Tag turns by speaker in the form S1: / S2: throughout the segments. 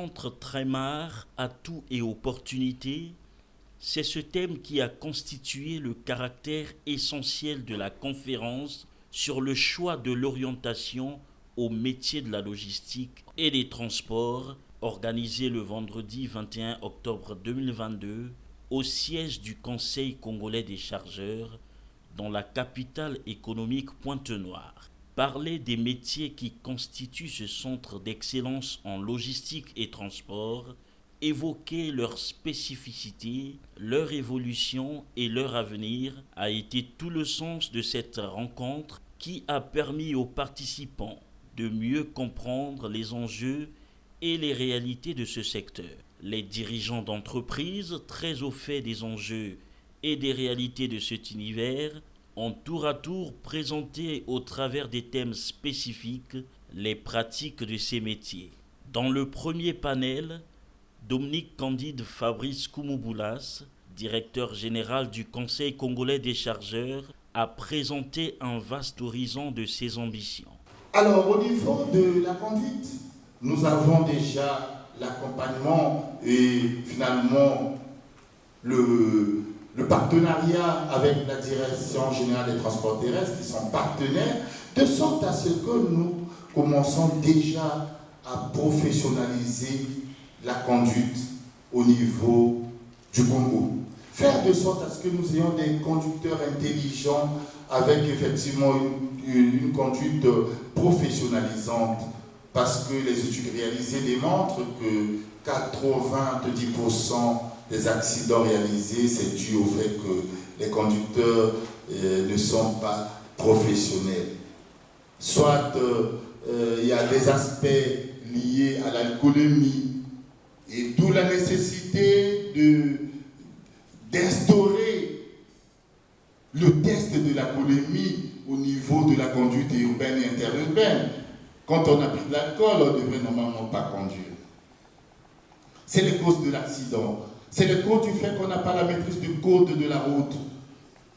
S1: centre Trémar, atouts et opportunités, c'est ce thème qui a constitué le caractère essentiel de la conférence sur le choix de l'orientation au métier de la logistique et des transports, organisée le vendredi 21 octobre 2022 au siège du Conseil congolais des chargeurs dans la capitale économique Pointe-Noire. Parler des métiers qui constituent ce centre d'excellence en logistique et transport, évoquer leurs spécificités, leur évolution et leur avenir a été tout le sens de cette rencontre qui a permis aux participants de mieux comprendre les enjeux et les réalités de ce secteur. Les dirigeants d'entreprises, très au fait des enjeux et des réalités de cet univers, ont tour à tour présenté au travers des thèmes spécifiques les pratiques de ces métiers. Dans le premier panel, Dominique Candide Fabrice Koumoubulas, directeur général du Conseil congolais des chargeurs, a présenté un vaste horizon de ses ambitions.
S2: Alors, au niveau de la conduite, nous avons déjà l'accompagnement et finalement le partenariat avec la Direction générale des transports terrestres qui sont partenaires, de sorte à ce que nous commençons déjà à professionnaliser la conduite au niveau du Congo. Faire de sorte à ce que nous ayons des conducteurs intelligents avec effectivement une conduite professionnalisante, parce que les études réalisées démontrent que 90% des accidents réalisés, c'est dû au fait que les conducteurs ne sont pas professionnels. Soit il y a des aspects liés à l'alcoolémie, et d'où la nécessité d'instaurer le test de l'alcoolémie au niveau de la conduite urbaine et interurbaine. Quand on a pris de l'alcool, on ne devrait normalement pas conduire. C'est les causes de l'accident. C'est le cause du fait qu'on n'a pas la maîtrise du code de la route.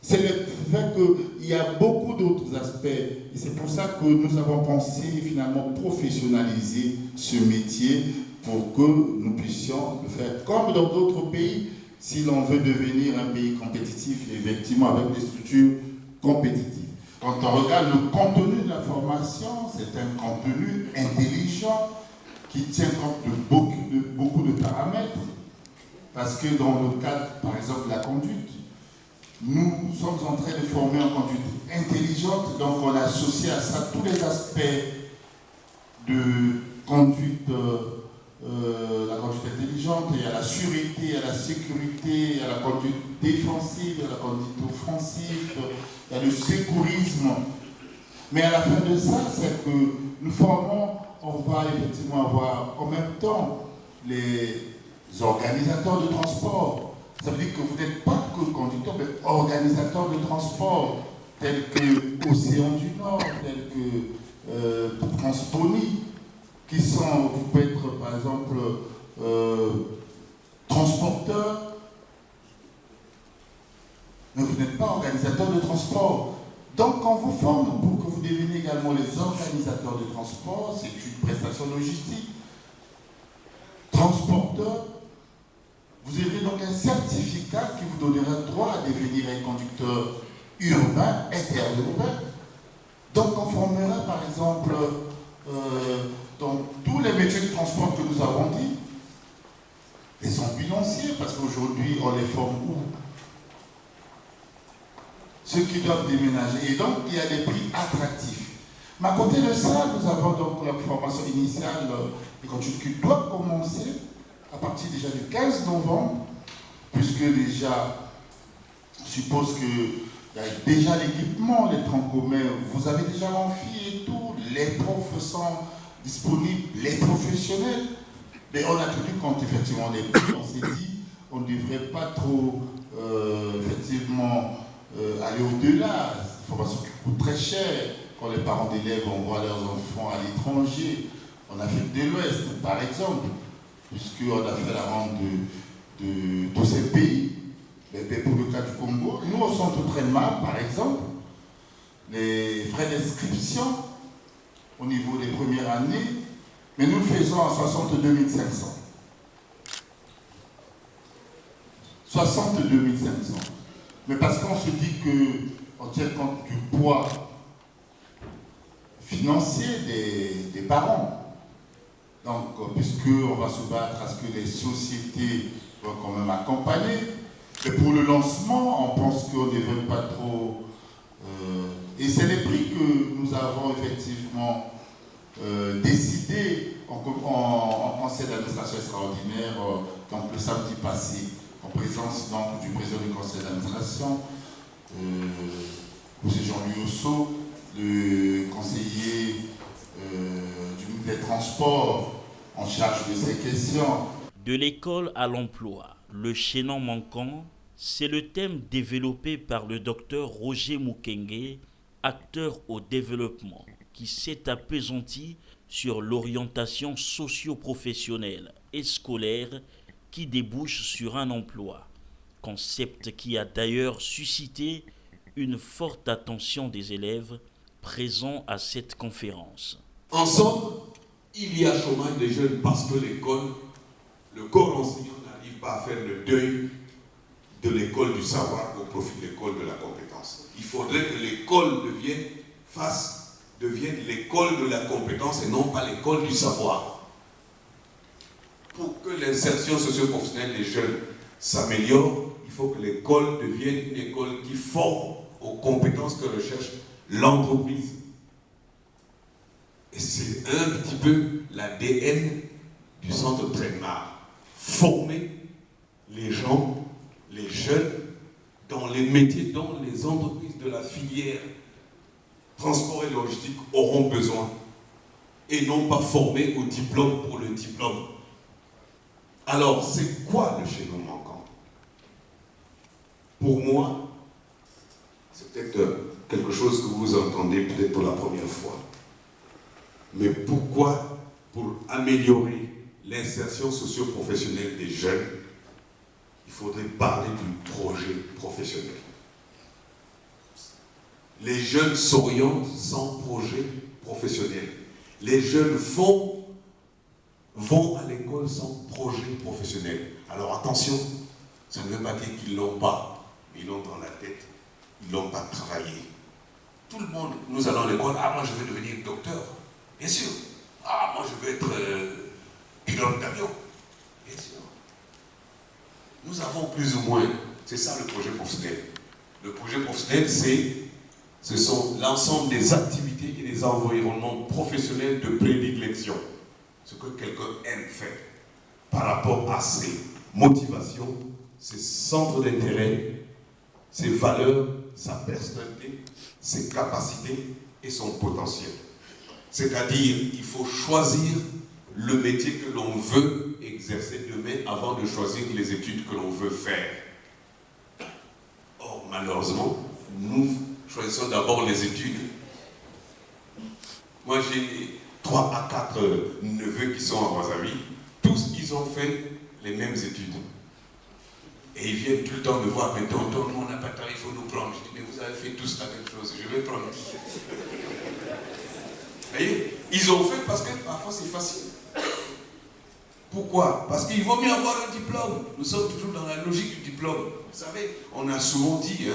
S2: C'est le fait qu'il y a beaucoup d'autres aspects. Et c'est pour ça que nous avons pensé finalement professionnaliser ce métier pour que nous puissions le faire comme dans d'autres pays, si l'on veut devenir un pays compétitif, effectivement avec des structures compétitives. Quand on regarde le contenu de la formation, c'est un contenu intelligent qui tient compte de beaucoup de paramètres. Parce que dans le cadre, par exemple, de la conduite, nous sommes en train de former une conduite intelligente, donc on associe à ça tous les aspects de conduite, la conduite intelligente, et à la sûreté, à la sécurité, à la conduite défensive, à la conduite offensive, il y a le secourisme. Mais à la fin de ça, c'est que nous formons, on va effectivement avoir en même temps les organisateurs de transport. Ça veut dire que vous n'êtes pas que conducteur, mais organisateur de transport, tels que Océan du Nord, tels que Transponi, qui sont, vous pouvez être par exemple transporteur, mais vous n'êtes pas organisateur de transport. Donc, on vous forme pour que vous deveniez également les organisateurs de transport, c'est une prestation logistique. Transporteur, vous avez donc un certificat qui vous donnera droit à devenir un conducteur urbain, interurbain. Donc, on formera par exemple dans tous les métiers de transport que nous avons dit, les ambulanciers, parce qu'aujourd'hui, on les forme où? Ceux qui doivent déménager. Et donc, il y a des prix attractifs. Mais à côté de ça, nous avons donc la formation initiale des conducteurs qui doit commencer à partir déjà du 15 novembre, puisque déjà, je suppose qu'il y a déjà l'équipement, les troncs communs, vous avez déjà l'amphi et tout, les profs sont disponibles, les professionnels. Mais on a tenu compte effectivement des prix, on s'est dit, on ne devrait pas trop effectivement aller au-delà. C'est une formation qui coûte très cher. Quand les parents d'élèves envoient leurs enfants à l'étranger, en Afrique de l'Ouest, par exemple, puisqu'on a fait la rente de tous ces pays. Mais pour le cas du Congo, nous, au centre Trémar, par exemple, les frais d'inscription au niveau des premières années Mais nous le faisons à 62 500. 62 500. Mais parce qu'on se dit qu'on tient compte du poids financier des parents. Donc, puisqu'on va se battre à ce que les sociétés doivent quand même accompagner. Mais pour le lancement, on pense qu'on ne devrait pas trop... et c'est les prix que nous avons effectivement décidé en conseil d'administration extraordinaire, donc le samedi passé, en présence donc, du président du conseil d'administration, M. Jean-Louis Osso, le conseiller du ministère des Transports en charge de ces questions.
S1: De l'école à l'emploi, le chaînon manquant, c'est le thème développé par le docteur Roger Mukwege, acteur au développement, qui s'est appesanti sur l'orientation socio-professionnelle et scolaire qui débouche sur un emploi, concept qui a d'ailleurs suscité une forte attention des élèves présents à cette conférence.
S3: En somme, il y a chômage des jeunes parce que l'école, le corps enseignant n'arrive pas à faire le deuil de l'école du savoir au profit de l'école de la compétence. Il faudrait que l'école devienne l'école de la compétence et non pas l'école du savoir. Pour que l'insertion socio-professionnelle des jeunes s'améliore, il faut que l'école devienne une école qui forme aux compétences que recherche l'entreprise. Et c'est un petit peu l'ADN du centre Trainmar. Former les gens, les jeunes, dans les métiers dont les entreprises de la filière transport et logistique auront besoin. Et non pas former au diplôme pour le diplôme. Alors, c'est quoi le chaînon manquant? Pour moi, c'est peut-être quelque chose que vous entendez peut-être pour la première fois. Mais pourquoi, pour améliorer l'insertion socio-professionnelle des jeunes, il faudrait parler du projet professionnel. Les jeunes s'orientent sans projet professionnel. Les jeunes vont à l'école sans projet professionnel. Alors attention, ça ne veut pas dire qu'ils ne l'ont pas, mais ils l'ont dans la tête, ils ne l'ont pas travaillé. Tout le monde, nous allons à l'école, ah moi je veux devenir docteur, bien sûr. Ah moi je veux être pilote d'avion, bien sûr. Nous avons plus ou moins, c'est ça le projet professionnel. Le projet professionnel, ce sont l'ensemble des activités et des environnements professionnels de prédilection. Ce que quelqu'un aime faire par rapport à ses motivations, ses centres d'intérêt, ses valeurs, sa personnalité, ses capacités et son potentiel. C'est-à-dire, il faut choisir le métier que l'on veut exercer demain avant de choisir les études que l'on veut faire. Or, malheureusement, nous choisissons d'abord les études. Moi, j'ai 3 à 4 neveux qui sont à Brazzaville. Tous, ils ont fait les mêmes études. Et ils viennent tout le temps me voir, mais tonton, nous on n'a pas de temps, il faut nous prendre. Je dis, mais vous avez fait tous la même chose, je vais prendre qui? Vous voyez? Ils ont fait parce que parfois c'est facile. Pourquoi? Parce qu'il vaut mieux avoir un diplôme. Nous sommes toujours dans la logique du diplôme. Vous savez, on a souvent dit,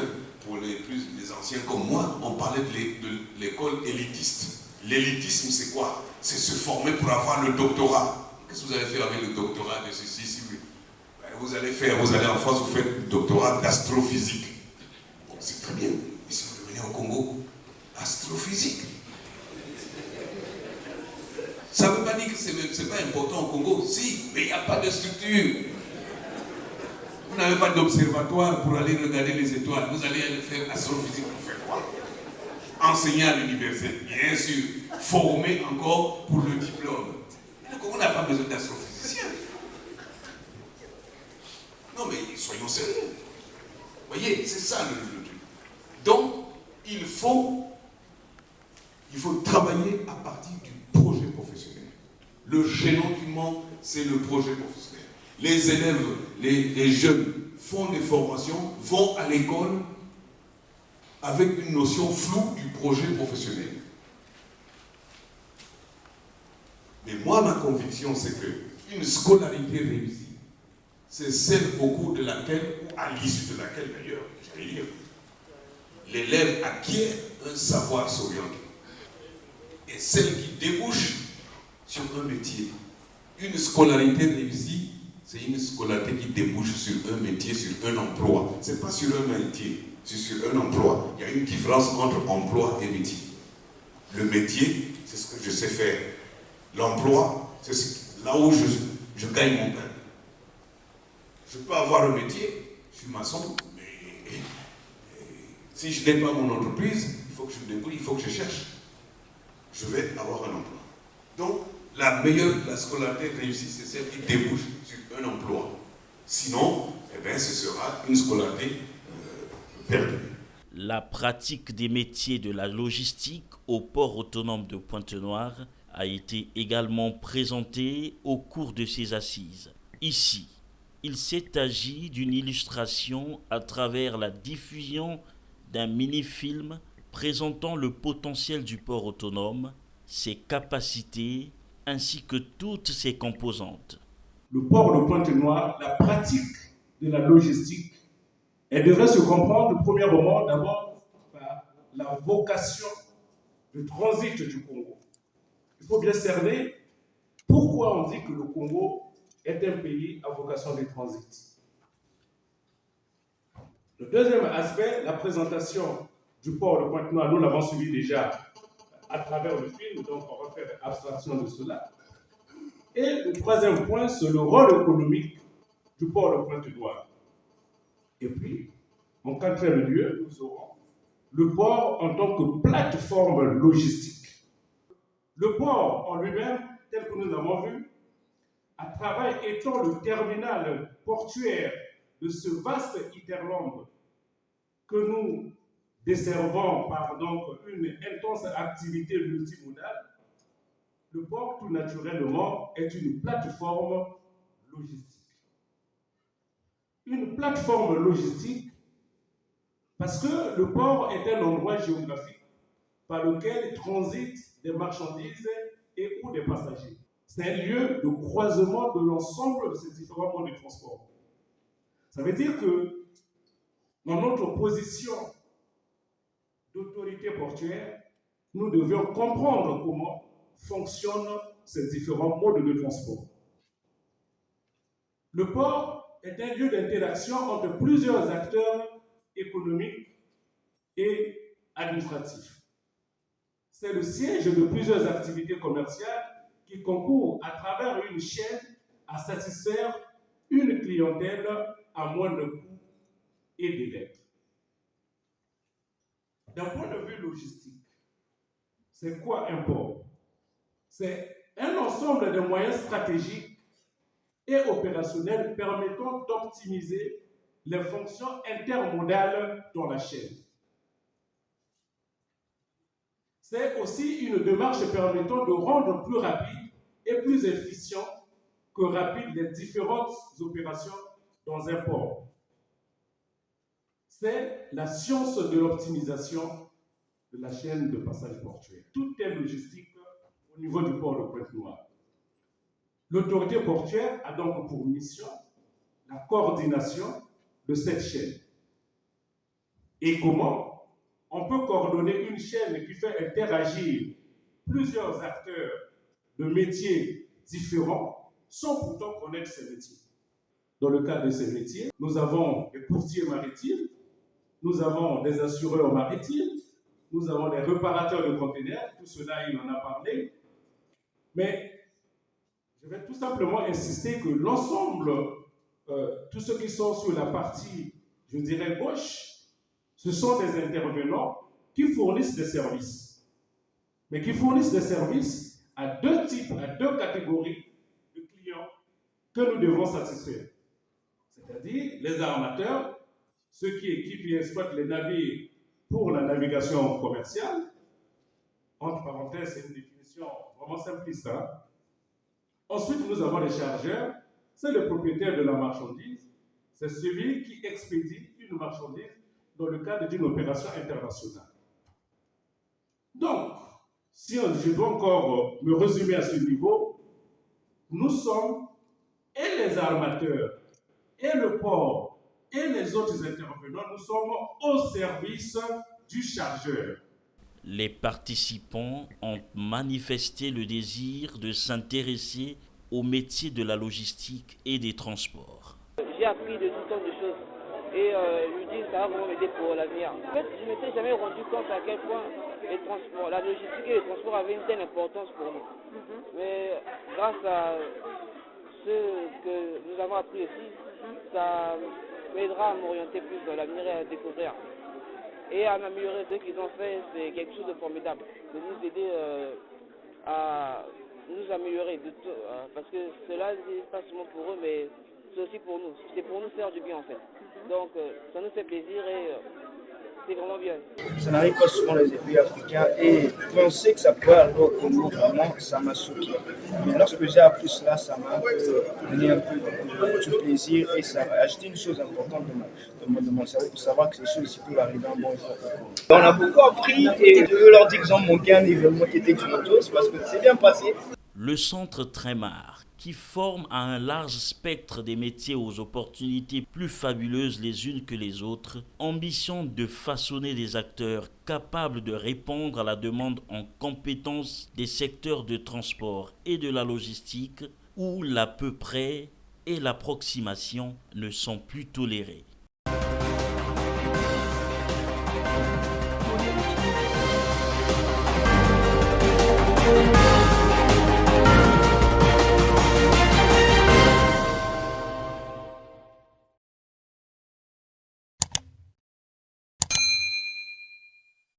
S3: pour les anciens comme moi, on parlait de l'école élitiste. L'élitisme, c'est quoi? C'est se former pour avoir le doctorat. Qu'est-ce que vous allez faire avec le doctorat de ceci? Vous allez en France, vous faites le doctorat d'astrophysique. Bon, c'est très bien. Mais si vous venez au Congo, astrophysique. Ça ne veut pas dire que ce n'est pas important au Congo. Si, mais il n'y a pas de structure. Vous n'avez pas d'observatoire pour aller regarder les étoiles. Vous allez aller faire astrophysique pour faire quoi? Enseigner à l'université, bien sûr. Former encore pour le diplôme. Le Congo n'a pas besoin d'astrophysiciens. Non mais soyons sérieux. Vous voyez, c'est ça le truc. Donc, il faut travailler à partir du projet professionnel. Le chaînon qui manque, c'est le projet professionnel. Les élèves, les jeunes font des formations, vont à l'école avec une notion floue du projet professionnel. Mais moi, ma conviction, c'est qu'une scolarité réussie, c'est celle au cours de laquelle, ou à l'issue de laquelle d'ailleurs, j'allais dire, l'élève acquiert un savoir s'orienter. Et celle qui débouche sur un métier. Une scolarité réussie, c'est une scolarité qui débouche sur un métier, sur un emploi. Ce n'est pas sur un métier, c'est sur un emploi. Il y a une différence entre emploi et métier. Le métier, c'est ce que je sais faire. L'emploi, c'est là où je gagne mon pain. Je peux avoir un métier, je suis maçon, mais si je n'ai pas mon entreprise, il faut que je me débrouille, il faut que je cherche. Je vais avoir un emploi. Donc, la scolarité réussie, c'est celle qui débouche sur un emploi. Sinon, ce sera une scolarité perdue.
S1: La pratique des métiers de la logistique au port autonome de Pointe-Noire a été également présentée au cours de ces assises. Ici, il s'est agi d'une illustration à travers la diffusion d'un mini-film présentant le potentiel du port autonome, ses capacités ainsi que toutes ses composantes.
S4: Le port de Pointe-Noire, la pratique de la logistique, elle devrait se comprendre premièrement d'abord par la vocation de transit du Congo. Il faut bien cerner pourquoi on dit que le Congo est un pays à vocation de transit. Le deuxième aspect, la présentation du port de Pointe-Noire, nous l'avons suivi déjà à travers le film, donc on va faire abstraction de cela. Et le troisième point, c'est le rôle économique du port de Pointe-Noire. Et puis, en quatrième lieu, nous aurons le port en tant que plateforme logistique. Le port en lui-même, tel que nous l'avons vu, à travers étant le terminal portuaire de ce vaste hinterland que nous desservons par donc une intense activité multimodale, le port tout naturellement est une plateforme logistique. Une plateforme logistique parce que le port est un endroit géographique par lequel transitent des marchandises et ou des passagers. C'est un lieu de croisement de l'ensemble de ces différents modes de transport. Ça veut dire que dans notre position d'autorité portuaire, nous devions comprendre comment fonctionnent ces différents modes de transport. Le port est un lieu d'interaction entre plusieurs acteurs économiques et administratifs. C'est le siège de plusieurs activités commerciales qui concourent à travers une chaîne à satisfaire une clientèle à moindre coût et délai. D'un point de vue logistique, c'est quoi un port? C'est un ensemble de moyens stratégiques et opérationnels permettant d'optimiser les fonctions intermodales dans la chaîne. C'est aussi une démarche permettant de rendre plus rapide et plus efficient que rapide les différentes opérations dans un port. C'est la science de l'optimisation de la chaîne de passage portuaire. Tout est logistique au niveau du port de Pointe-Noire. L'autorité portuaire a donc pour mission la coordination de cette chaîne. Et comment on peut coordonner une chaîne qui fait interagir plusieurs acteurs de métiers différents sans pourtant connaître ces métiers. Dans le cadre de ces métiers, nous avons des courtiers maritimes, nous avons des assureurs maritimes, nous avons des réparateurs de conteneurs, tout cela il en a parlé, mais je vais tout simplement insister que l'ensemble, tous ceux qui sont sur la partie, je dirais, gauche, ce sont des intervenants qui fournissent des services. Mais qui fournissent des services à deux types, à deux catégories de clients que nous devons satisfaire. C'est-à-dire les armateurs, ceux qui équipent et exploitent les navires pour la navigation commerciale. Entre parenthèses, c'est une définition vraiment simpliste. Ensuite, nous avons les chargeurs. C'est le propriétaire de la marchandise. C'est celui qui expédie une marchandise dans le cadre d'une opération internationale. Donc, si je dois encore me résumer à ce niveau, nous sommes, et les armateurs, et le port, et les autres intervenants, nous sommes au service du chargeur.
S1: Les participants ont manifesté le désir de s'intéresser au métier de la logistique et des transports.
S5: J'ai appris de tout temps de choses et je me dis ça va vraiment m'aider pour l'avenir. En fait, je ne m'étais jamais rendu compte à quel point les transports, la logistique et les transports avaient une telle importance pour nous. Mais grâce à ce que nous avons appris ici, ça m'aidera à m'orienter plus dans l'avenir et à découvrir. Et à m'améliorer. Ce qu'ils ont fait, c'est quelque chose de formidable. De nous aider à nous améliorer. Parce que cela n'est pas seulement pour eux, mais c'est aussi pour nous. C'est pour nous faire du bien en fait. Donc ça nous fait plaisir et c'est vraiment bien.
S6: Ça n'arrive pas souvent dans les pays africains et penser que ça peut arriver au Congo, vraiment, ça m'a choqué. Mais lorsque j'ai appris cela, ça m'a donné un peu de plaisir et ça a ajouté une chose importante de mon cerveau pour savoir que ces choses peuvent arriver en bon effort au Congo. On a beaucoup appris et je veux leur dire qu'ils ont manqué un événement qui était grandiose parce que c'est bien passé.
S1: Le centre Trémar, qui forme à un large spectre des métiers aux opportunités plus fabuleuses les unes que les autres, ambitionne de façonner des acteurs capables de répondre à la demande en compétences des secteurs de transport et de la logistique où l'à peu près et l'approximation ne sont plus tolérés.